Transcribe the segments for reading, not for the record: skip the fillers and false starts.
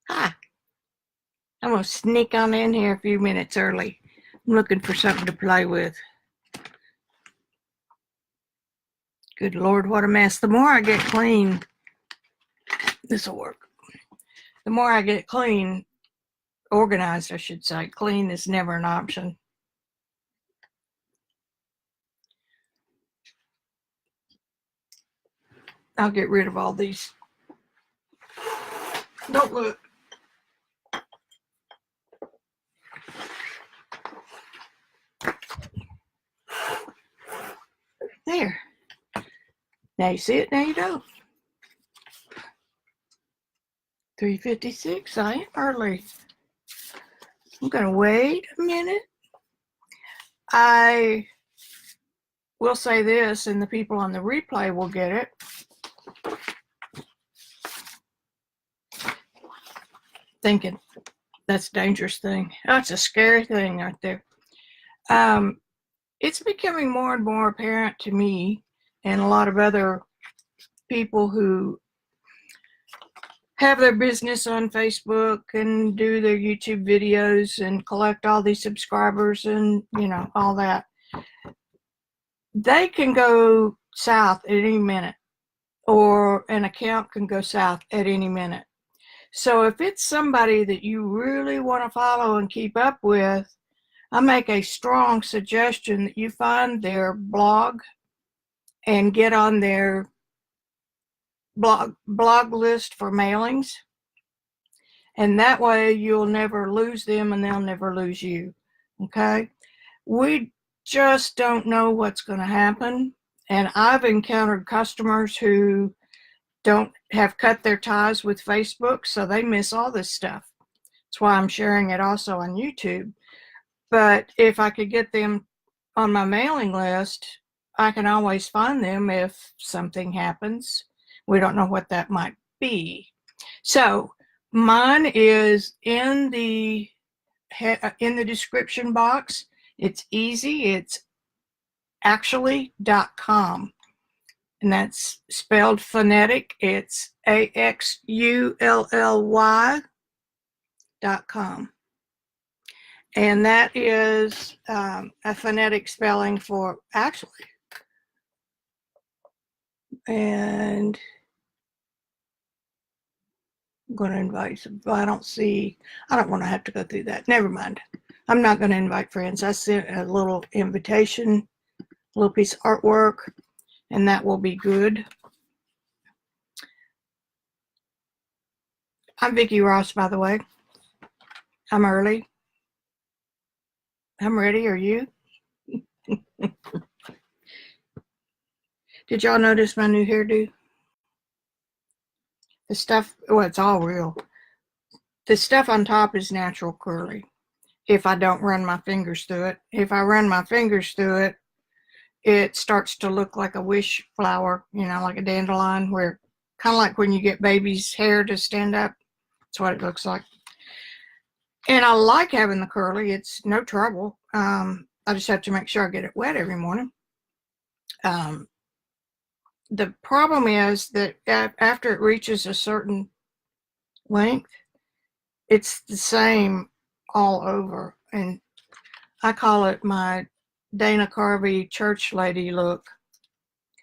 Hi, I'm going to sneak on in here a few minutes early. I'm looking for something to play with. Good Lord, what a mess. The more I get clean, this will work. The more I get clean, organized, I should say. Clean is never an option. I'll get rid of all these. Don't look. There. Now you see it, now you don't. 3:56, I am early. I'm going to wait a minute. I will say this, and the people on the replay will get it. Thinking that's a dangerous thing. Oh, it's a scary thing right there. It's becoming more and more apparent to me and a lot of other people who have their business on Facebook and do their YouTube videos and collect all these subscribers and, you know, all that. They can go south at any minute, or an account can go south at any minute. So if it's somebody that you really want to follow and keep up with, I make a strong suggestion that you find their blog and get on their blog list for mailings. And that way you'll never lose them and they'll never lose you. Okay? We just don't know what's going to happen. And I've encountered customers who don't have cut their ties with Facebook, so they miss all this stuff. That's why I'm sharing it also on YouTube. But if I could get them on my mailing list, I can always find them if something happens. We don't know what that might be. So mine is in the description box. It's easy. It's Axully.com. And that's spelled phonetic. It's AXULLY.com. And that is a phonetic spelling for Axully. And I'm going to invite some. I don't want to have to go through that. Never mind. I'm not going to invite friends. I sent a little invitation, a little piece of artwork, and that will be good. I'm Vicki Ross, by the way. I'm early. I'm ready. Are you? Did y'all notice my new hairdo? The stuff, well, it's all real. The stuff on top is natural curly. If I don't run my fingers through it. If I run my fingers through it, it starts to look like a wish flower, you know, like a dandelion, where kind of like when you get baby's hair to stand up. That's what it looks like. And I like having the curly. It's no trouble. I just have to make sure I get it wet every morning. The problem is that after it reaches a certain length, it's the same all over. And I call it my Dana Carvey church lady look.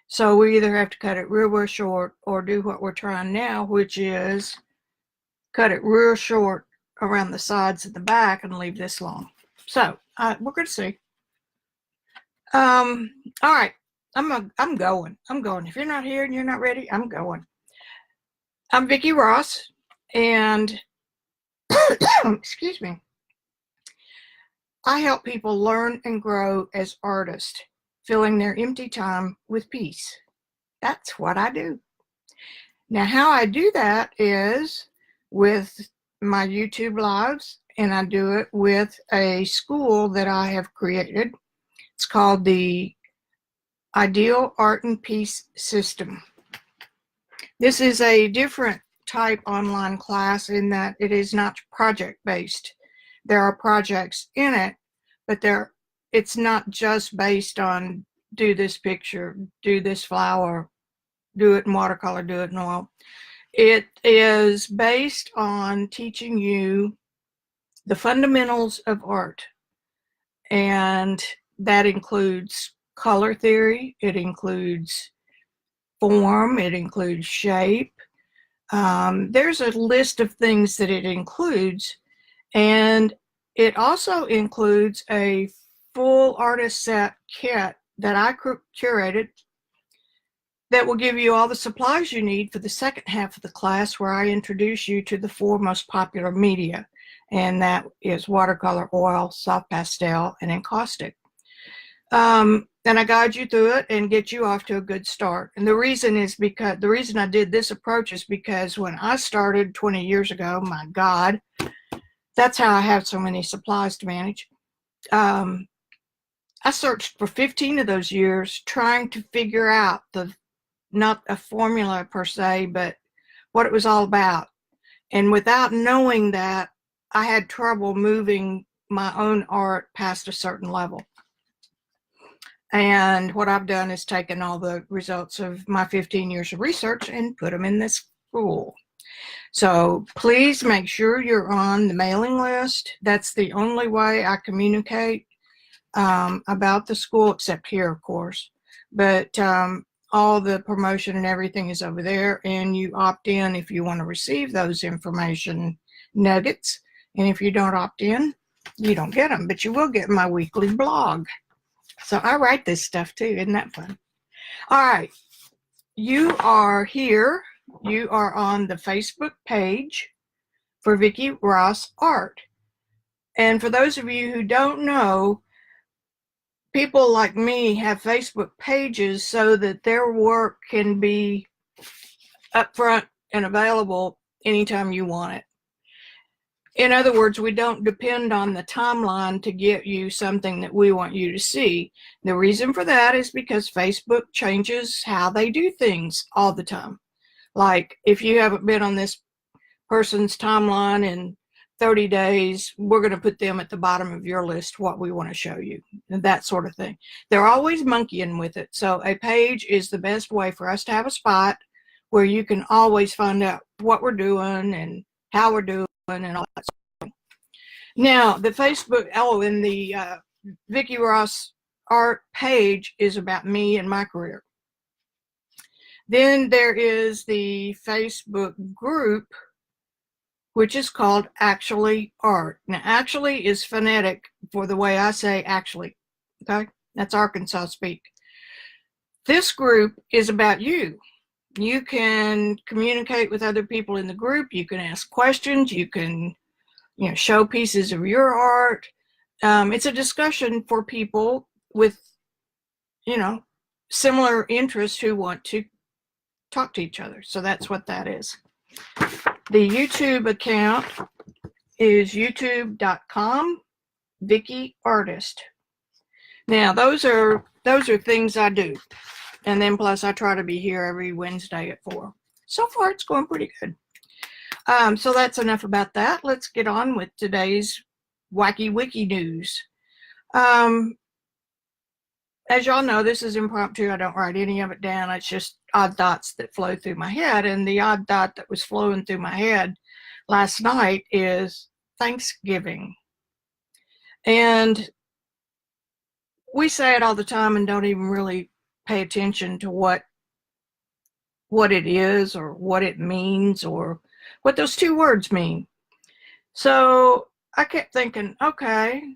So we either have to cut it real short or do what we're trying now, which is cut it real short around the sides and the back and leave this long. So we're going to see. All right. I'm going. If you're not here and you're not ready, I'm going. I'm Vicki Ross, and excuse me. I help people learn and grow as artists, filling their empty time with peace. That's what I do. Now, how I do that is with my YouTube lives, and I do it with a school that I have created. It's called the Ideal Art and Peace System. This is a different type online class in that it is not project-based. There are projects in it, but it's not just based on do this picture, do this flower, do it in watercolor, do it in oil. It is based on teaching you the fundamentals of art, and that includes color theory, it includes form, it includes shape. There's a list of things that it includes, and it also includes a full artist set kit that I curated that will give you all the supplies you need for the second half of the class, where I introduce you to the 4 most popular media, and that is watercolor, oil, soft pastel, and encaustic. And I guide you through it and get you off to a good start. And the reason I did this approach is because when I started 20 years ago, my God, that's how I have so many supplies to manage. I searched for 15 of those years trying to figure out not a formula per se, but what it was all about. And without knowing that, I had trouble moving my own art past a certain level. And what I've done is taken all the results of my 15 years of research and put them in this school. So please make sure you're on the mailing list. That's the only way I communicate about the school, except here, of course. But all the promotion and everything is over there, and you opt in if you want to receive those information nuggets. And if you don't opt in, you don't get them, but you will get my weekly blog. So I write this stuff too. Isn't that fun? All right. You are here. You are on the Facebook page for Vicki Ross Art. And for those of you who don't know, people like me have Facebook pages so that their work can be up front and available anytime you want it. In other words, we don't depend on the timeline to get you something that we want you to see. The reason for that is because Facebook changes how they do things all the time. Like if you haven't been on this person's timeline in 30 days, we're going to put them at the bottom of your list, what we want to show you, and that sort of thing. They're always monkeying with it. So a page is the best way for us to have a spot where you can always find out what we're doing and how we're doing and all that stuff. Now, the Facebook, and the Vicki Ross Art page is about me and my career. Then there is the Facebook group, which is called Axully Art. Now, Axully is phonetic for the way I say actually, okay? That's Arkansas speak. This group is about you. You can communicate with other people in the group. You can ask questions. You can, show pieces of your art. It's a discussion for people with, similar interests who want to talk to each other. So that's what that is. The YouTube account is youtube.com Vicki Artist. Now, those are things I do. And then plus I try to be here every Wednesday at 4. So far it's going pretty good. So that's enough about that. Let's get on with today's wacky wiki news. As y'all know, this is impromptu. I don't write any of it down. It's just odd thoughts that flow through my head. And the odd thought that was flowing through my head last night is Thanksgiving. And we say it all the time and don't even really pay attention to what it is or what it means or what those 2 words mean. So I kept thinking, okay,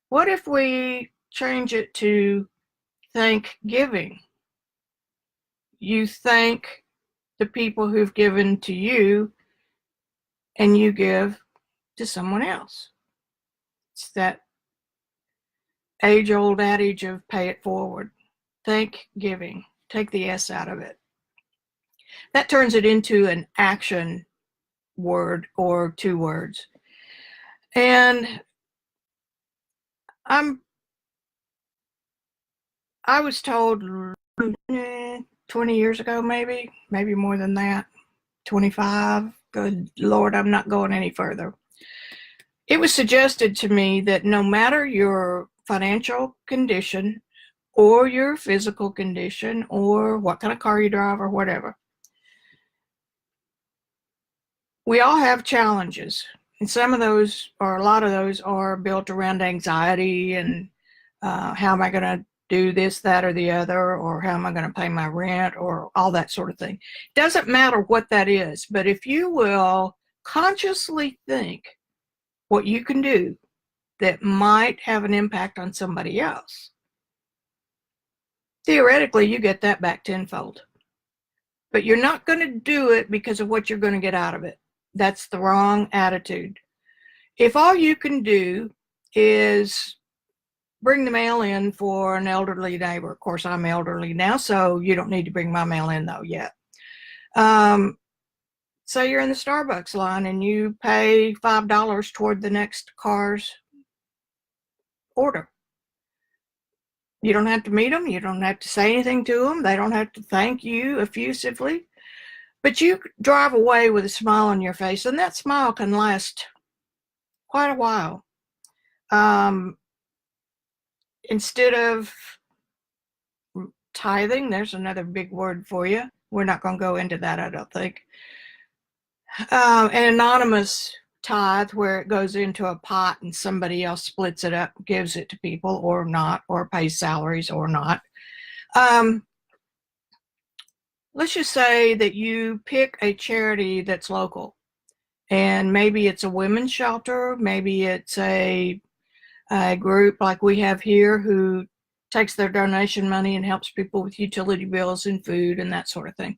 what if we change it to Thanksgiving? You thank the people who've given to you and you give to someone else. It's that age-old adage of pay it forward. Thanksgiving. Take the S out of it. That turns it into an action word or 2 words. And I was told 20 years ago, maybe more than that, 25. Good Lord, I'm not going any further. It was suggested to me that no matter your financial condition or your physical condition or what kind of car you drive or whatever, We all have challenges, and some of those, or a lot of those, are built around anxiety and how am I going to do this, that, or the other, or how am I going to pay my rent, or all that sort of thing. Doesn't matter what that is, but if you will consciously think what you can do that might have an impact on somebody else, theoretically, you get that back tenfold. But you're not going to do it because of what you're going to get out of it. That's the wrong attitude. If all you can do is bring the mail in for an elderly neighbor, of course, I'm elderly now, so you don't need to bring my mail in, though, yet. Say you're in the Starbucks line and you pay $5 toward the next car's order. You don't have to meet them. You don't have to say anything to them. They don't have to thank you effusively. But you drive away with a smile on your face, and that smile can last quite a while. Instead of tithing, there's another big word for you. We're not going to go into that, I don't think. An anonymous tithe, where it goes into a pot and somebody else splits it up, gives it to people or not, or pays salaries or not. Let's just say that you pick a charity that's local, and maybe it's a women's shelter, maybe it's a group like we have here who takes their donation money and helps people with utility bills and food and that sort of thing.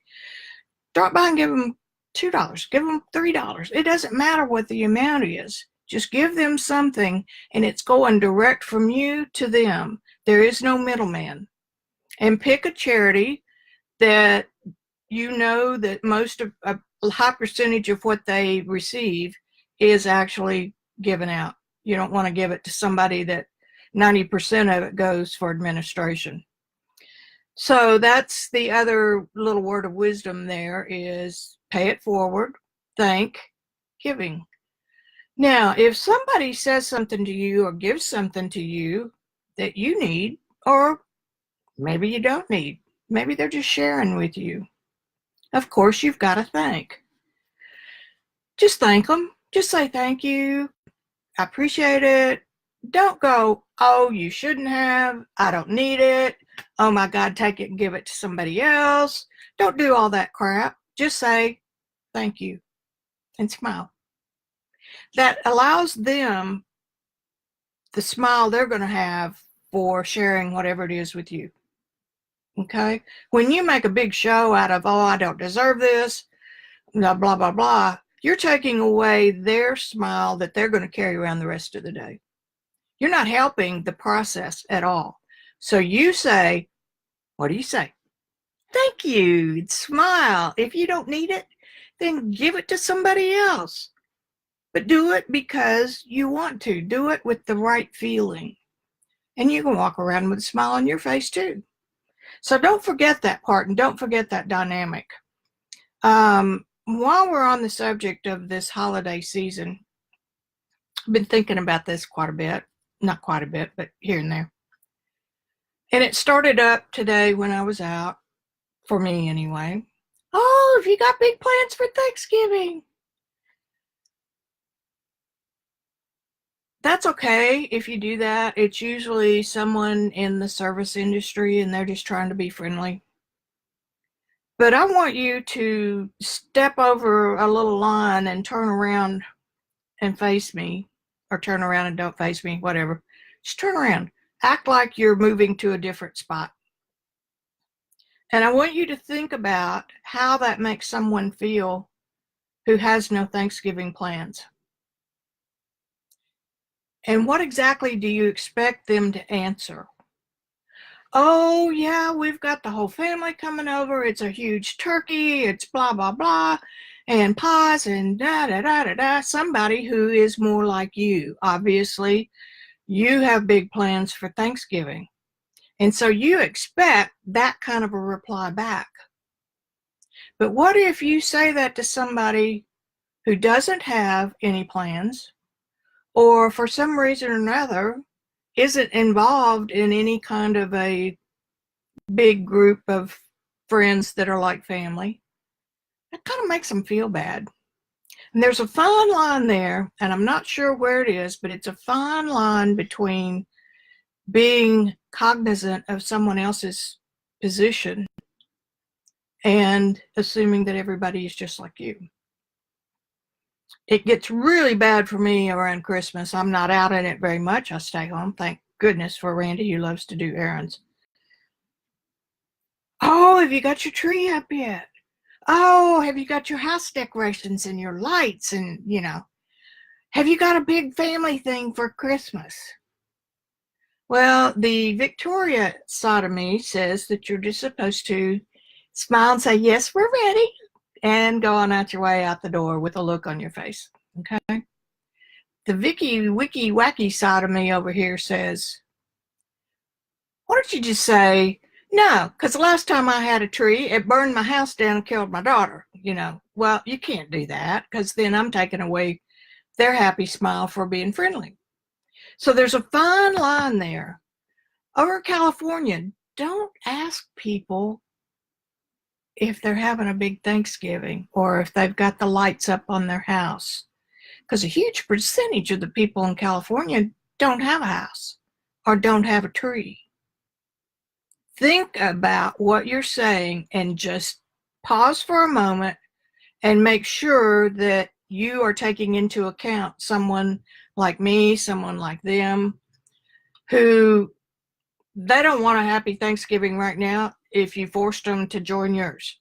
Drop by and give them $2, give them $3. It doesn't matter what the amount is. Just give them something, and it's going direct from you to them. There is no middleman. And pick a charity that you know that most of a high percentage of what they receive is actually given out. You don't want to give it to somebody that 90% of it goes for administration. So that's the other little word of wisdom there, is pay it forward, thank, giving. Now, if somebody says something to you or gives something to you that you need, or maybe you don't need, maybe they're just sharing with you, of course, you've got to thank. Just thank them. Just say thank you. I appreciate it. Don't go, oh, you shouldn't have. I don't need it. Oh my God, take it and give it to somebody else. Don't do all that crap. Just say thank you and smile. That allows them the smile they're going to have for sharing whatever it is with you. Okay? When you make a big show out of, oh, I don't deserve this, blah, blah, blah, blah, you're taking away their smile that they're going to carry around the rest of the day. You're not helping the process at all. So you say, what do you say? Thank you. Smile. If you don't need it, then give it to somebody else. But do it because you want to. Do it with the right feeling. And you can walk around with a smile on your face too. So don't forget that part, and don't forget that dynamic. While we're on the subject of this holiday season, I've been thinking about this quite a bit. Not quite a bit, but here and there. And it started up today when I was out, for me anyway. Oh, have you got big plans for Thanksgiving? That's okay if you do that. It's usually someone in the service industry and they're just trying to be friendly. But I want you to step over a little line and turn around and face me, or turn around and don't face me, whatever. Just turn around. Act like you're moving to a different spot. And I want you to think about how that makes someone feel who has no Thanksgiving plans. And what exactly do you expect them to answer? Oh, yeah, we've got the whole family coming over. It's a huge turkey. It's blah, blah, blah, and pies and da, da, da, da, da. Somebody who is more like you. Obviously, you have big plans for Thanksgiving. And so you expect that kind of a reply back. But what if you say that to somebody who doesn't have any plans, or for some reason or another isn't involved in any kind of a big group of friends that are like family? That kind of makes them feel bad. And there's a fine line there, and I'm not sure where it is, but it's a fine line between being cognizant of someone else's position and assuming that everybody is just like you. It gets really bad for me around Christmas. I'm not out in it very much. I stay home. Thank goodness for Randy, who loves to do errands. Oh, have you got your tree up yet? Oh, have you got your house decorations and your lights and, have you got a big family thing for Christmas? Well, the Victoria side of me says that you're just supposed to smile and say, yes, we're ready, and go on out your way out the door with a look on your face, okay? The Vicki, wicky, wacky side of me over here says, why don't you just say, no, because the last time I had a tree, it burned my house down and killed my daughter, Well, you can't do that, because then I'm taking away their happy smile for being friendly. So there's a fine line there. Over in California, don't ask people if they're having a big Thanksgiving or if they've got the lights up on their house, because a huge percentage of the people in California don't have a house or don't have a tree. Think about what you're saying and just pause for a moment and make sure that you are taking into account someone like me, someone like them, who they don't want a happy Thanksgiving right now if you forced them to join yours.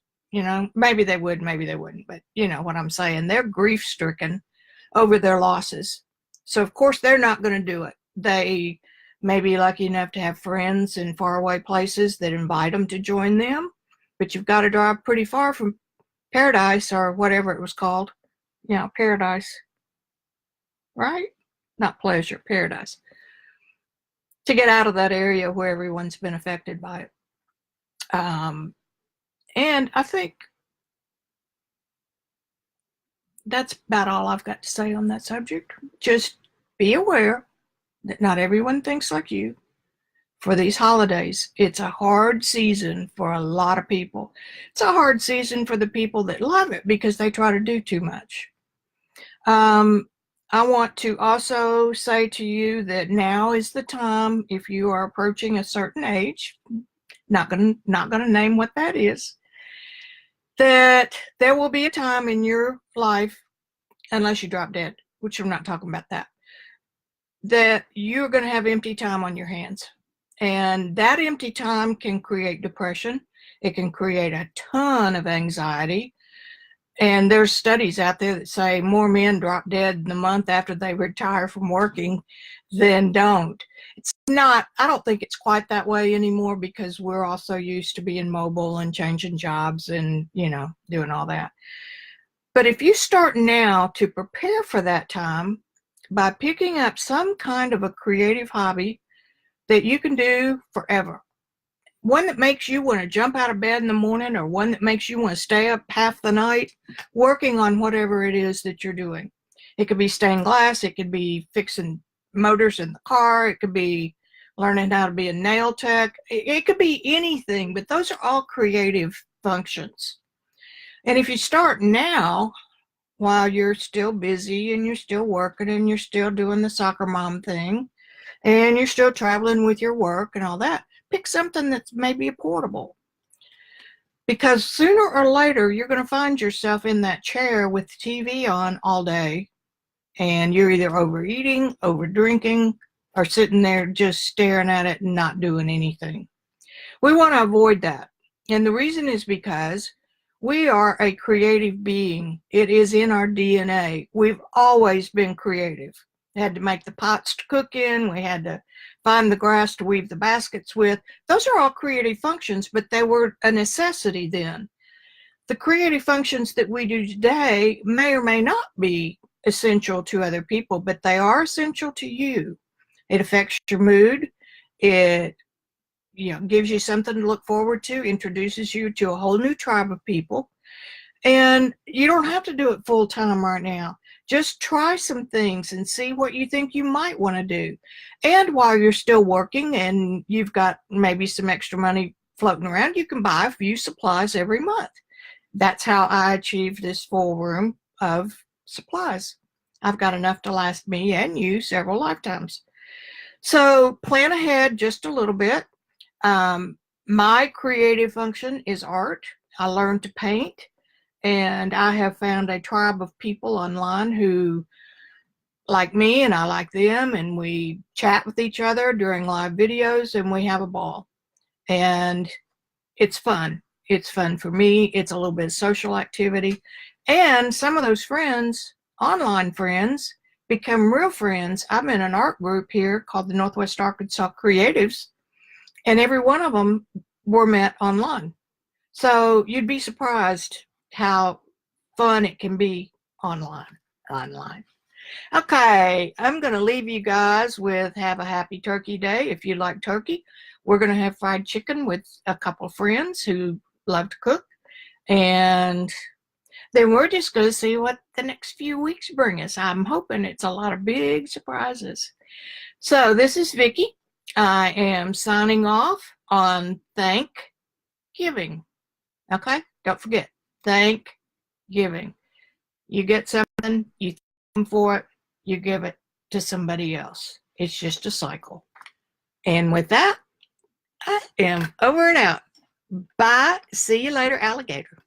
Maybe they would, maybe they wouldn't, but you know what I'm saying. They're grief-stricken over their losses. So, of course, they're not going to do it. They may be lucky enough to have friends in faraway places that invite them to join them, but you've got to drive pretty far from Paradise or whatever it was called. Paradise, right? Not Pleasure, Paradise, to get out of that area where everyone's been affected by it. And I think that's about all I've got to say on that subject. Just be aware that not everyone thinks like you. For these holidays, it's a hard season for a lot of people. It's a hard season for the people that love it because they try to do too much. I want to also say to you that now is the time, if you are approaching a certain age, not gonna name what that is, that there will be a time in your life, unless you drop dead, which I'm not talking about that you're going to have empty time on your hands. And that empty time can create depression. It can create a ton of anxiety. And there's studies out there that say more men drop dead the month after they retire from working than don't. It's not, I don't think it's quite that way anymore because we're also used to being mobile and changing jobs and, doing all that. But if you start now to prepare for that time by picking up some kind of a creative hobby that you can do forever, one that makes you want to jump out of bed in the morning or one that makes you want to stay up half the night working on whatever it is that you're doing. It could be stained glass. It could be fixing motors in the car. It could be learning how to be a nail tech. It could be anything, but those are all creative functions. And if you start now, while you're still busy and you're still working and you're still doing the soccer mom thing and you're still traveling with your work and all that, pick something that's maybe portable. Because sooner or later, you're going to find yourself in that chair with TV on all day, and you're either overeating, over drinking, or sitting there just staring at it and not doing anything. We want to avoid that. And the reason is because we are a creative being. It is in our DNA. We've always been creative. We had to make the pots to cook in. We had to find the grass to weave the baskets with. Those are all creative functions, but they were a necessity then. The creative functions that we do today may or may not be essential to other people, but they are essential to you. It affects your mood. It gives you something to look forward to, introduces you to a whole new tribe of people. And you don't have to do it full time right now. Just try some things and see what you think you might want to do. And while you're still working and you've got maybe some extra money floating around, you can buy a few supplies every month. That's how I achieved this full room of supplies. I've got enough to last me and you several lifetimes. So plan ahead just a little bit. My creative function is art. I learned to paint, and I have found a tribe of people online who like me and I like them, and we chat with each other during live videos and we have a ball. And it's fun. It's fun for me. It's a little bit of social activity. And some of those friends, online friends, become real friends. I'm in an art group here called the Northwest Arkansas Creatives, and every one of them were met online. So you'd be surprised how fun it can be online. Okay, I'm going to leave you guys with have a happy turkey day. If you like turkey, we're going to have fried chicken with a couple of friends who love to cook. And then we're just going to see what the next few weeks bring us. I'm hoping it's a lot of big surprises. So this is Vicki. I am signing off on Thanksgiving. Okay, don't forget, Thanksgiving. You get something, you thank them for it, you give it to somebody else. It's just a cycle. And with that, I am over and out. Bye. See you later, alligator.